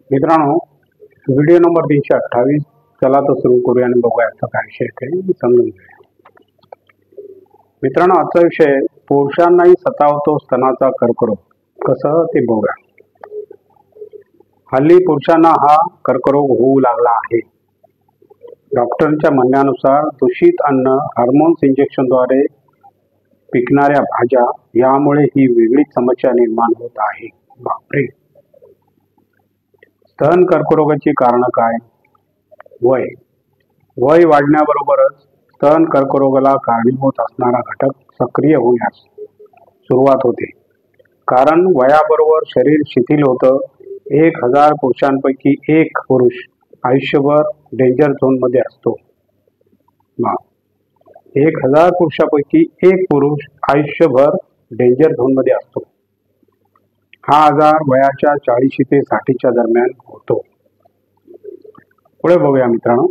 मित्रांनो, video number 328. चला तर सुरू करूया आणि बघूया आजचा काय विषय ते समजून घेऊया. मित्रांनो, आजचा विषय पुरुषांनाही सतावतो स्तनाचा कर्करोग, कसं ते बघूया. हल्ली पुरुषांना हा कर्करोग होऊ लागला आहे. डॉक्टरांच्या म्हणण्यानुसार दूषित अन्न, हार्मोन्स इंजेक्शनद्वारे पिकणाऱ्या भाज्या यामुळे ही वेगळीच समस्या निर्माण होत आहे. बापरे. स्तन कर्करोगाची कारणं काय? वय वाढण्याबरोबरच स्तन कर्करोगाला कारणीभूत असणारा घटक सक्रिय होण्यास सुरुवात होते. कारण वयाबरोबर शरीर शिथिल होतं. 1000 पुरुषांपैकी एक पुरुष आयुष्यभर डेंजर झोन मध्ये असतो. 1000 पुरुषांपैकी एक पुरुष आयुष्यभर डेंजर झोन मध्ये असतो. हा आजार वयाच्या 40 ते 60च्या दरम्यान होतो. पुढे बघूया मित्रांनो.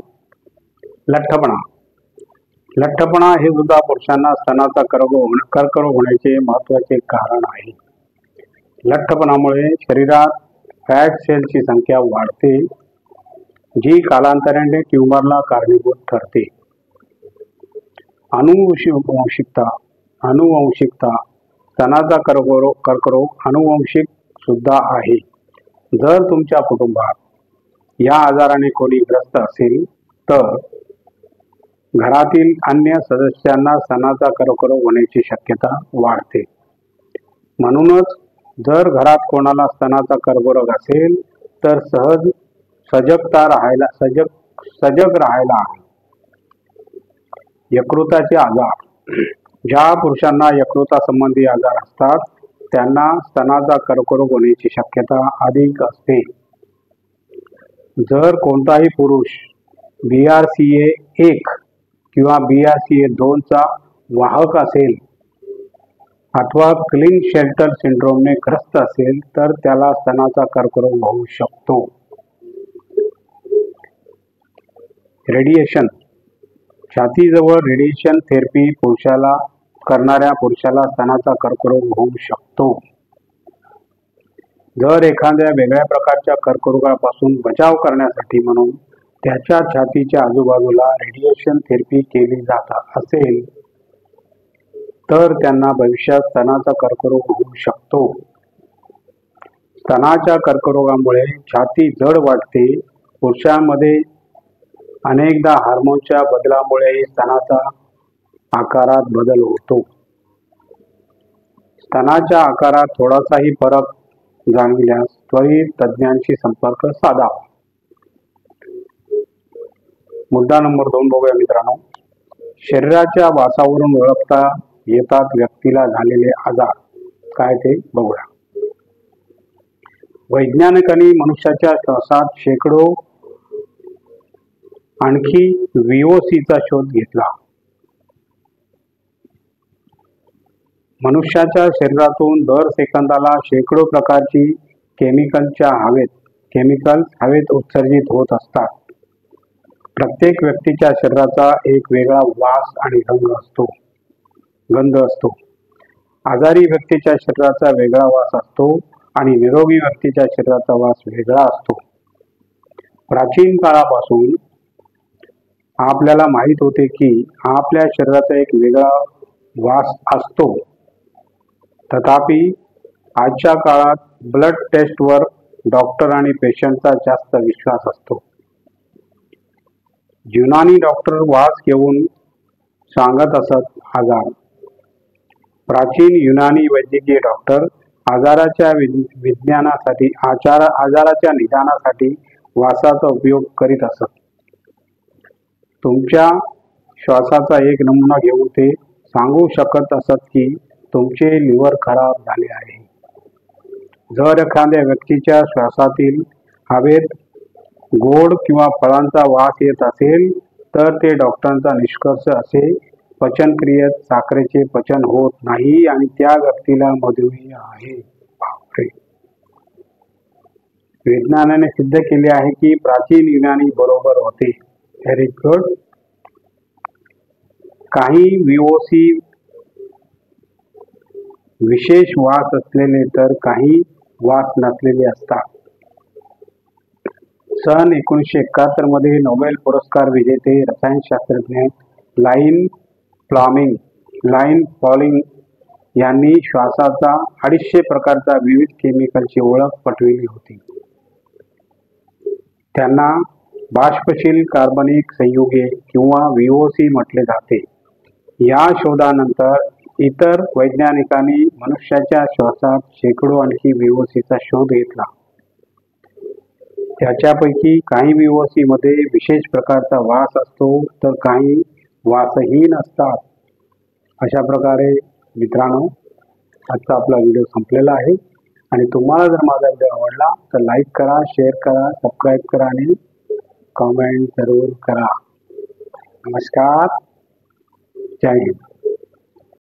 लठ्ठपणा हे सुद्धा पुरुषांना स्तनाचा कर्करोग होण्याचे महत्त्वाचे कारण आहे. लठ्ठपणामुळे शरीरात फॅट सेलची संख्या वाढते, जी कालांतराने ट्यूमरला कारणीभूत ठरते. अनुवंशिकता स्तनाचा कर्करोग अनुवंशिक सुद्धा आहे. जर तुमच्या कुटुंबात या आजाराने कोणी ग्रस्त असेल तर घरातील अन्य सदस्यांना स्तनाचा कर्करोग होण्याची शक्यता वाढते. म्हणूनच जर घरात कोणाला स्तनाचा कर्करोग असेल तर सजग राहायला हवे. यकृताचे आजार. ज्या पुरुषांना यकृता संबंधी आजार असतात त्यांना स्तनाचा कर्करोग होण्याची शक्यता अधिक असते. जर कोणताही पुरुष BRCA1 किंवा BRCA2 चा वाहक असेल अथवा क्लीन शेल्टर सिंड्रोमने ग्रस्त असेल तर त्याला स्तनाचा कर्करोग होऊ शकतो. रेडिएशन. छातीजवळ रेडिएशन थेरपी करणाऱ्या पुरुषाला स्तनाचा कर्करोग होऊ शकतो. जर एखाद्या वेगळ्या प्रकारच्या कर्करोगापासून बचाव करण्यासाठी म्हणून त्याच्या छातीच्या आजूबाजूला रेडिएशन थेरपी केली जात असेल तर त्यांना भविष्यात स्तनाचा कर्करोग होऊ शकतो. स्तनाच्या कर्करोगामुळे छाती जड वाटते. पुरुषांमध्ये अनेकदा हार्मोनच्या बदलामुळे स्तनाचा आकारात बदल होतो. स्तनाच्या आकारात थोडासाही फरक जाणविल्यास त्वरित तज्ज्ञांशी संपर्क साधावा. मुद्दा नंबर 2 बघूया मित्रांनो. शरीराच्या वासावरून ओळखता येतात व्यक्तीला झालेले आजार, काय ते बघूया. वैज्ञानिकांनी मनुष्याच्या श्वासात शेकडो आणखी VOCचा शोध घेतला. मनुष्याच्या शरीरातून दर सेकंदाला शेकडो प्रकारची केमिकल्स हवेत उत्सर्जित होत असतात. प्रत्येक व्यक्तीच्या शरीराचा एक वेगळा वास आणि गंध असतो. आजारी व्यक्तीच्या शरीराचा वेगळा वास असतो आणि निरोगी व्यक्तीच्या शरीराचा वास वेगळा असतो. प्राचीन काळापासून आपल्याला माहित होते की आपल्या शरीराचा एक वेगळा वास असतो. तथापि आजच्या काळात ब्लड टेस्टवर डॉक्टर आणि पेशंटचा जास्त विश्वास असतो. युनानी डॉक्टर वास घेऊन सांगत असत आजार. प्राचीन युनानी वैद्यकीय डॉक्टर आजाराच्या निदानासाठी वासाचा उपयोग करीत असत. तुमच्या श्वासाचा एक नमुना घेऊन ते सांगू शकत असत की तुमचे लिव्हर खराब झाले आहे. जर एखाद्या व्यक्तीच्या श्वासातील हवेत गोड किंवा फळांचा वास येत असेल तर ते डॉक्टरांचा निष्कर्ष असे, पचनक्रियेत साखरेचे पचन होत नाही आणि त्या व्यक्तीला मधुमेह आहे. बापरे. विज्ञानाने सिद्ध केले आहे की प्राचीन युनानी बरोबर होते. Very good. काही VOC विशेष वास असलेले तर काही वास नसलेले असतात. सन 1971 मध्ये नोबेल पुरस्कार विजेते रसायनशास्त्रज्ञ लाइन फ्लॉइंग यांनी श्वासाचा 250 प्रकारचा विविध केमिकलची ओळख पटविली होती. त्यांना बाष्पशील कार्बनिक संयुगे किंवा VOC म्हटले जाते. या शोधानंतर इतर वैज्ञानिकांनी मनुष्याच्या श्वासात शेकडो आणखी VOCचा शोध घेतला. त्याच्यापैकी काही VOC मध्ये विशेष प्रकारचा वास असतो तर काही वासहीन असतात. अशा प्रकारे मित्रांनो, आजचा आपला व्हिडिओ संपलेला आहे. आणि तुम्हाला जर माझा व्हिडिओ आवडला तर लाईक करा, शेअर करा, सबस्क्राईब करा आणि कमेंट जरूर करा. नमस्कार. जय हिंद.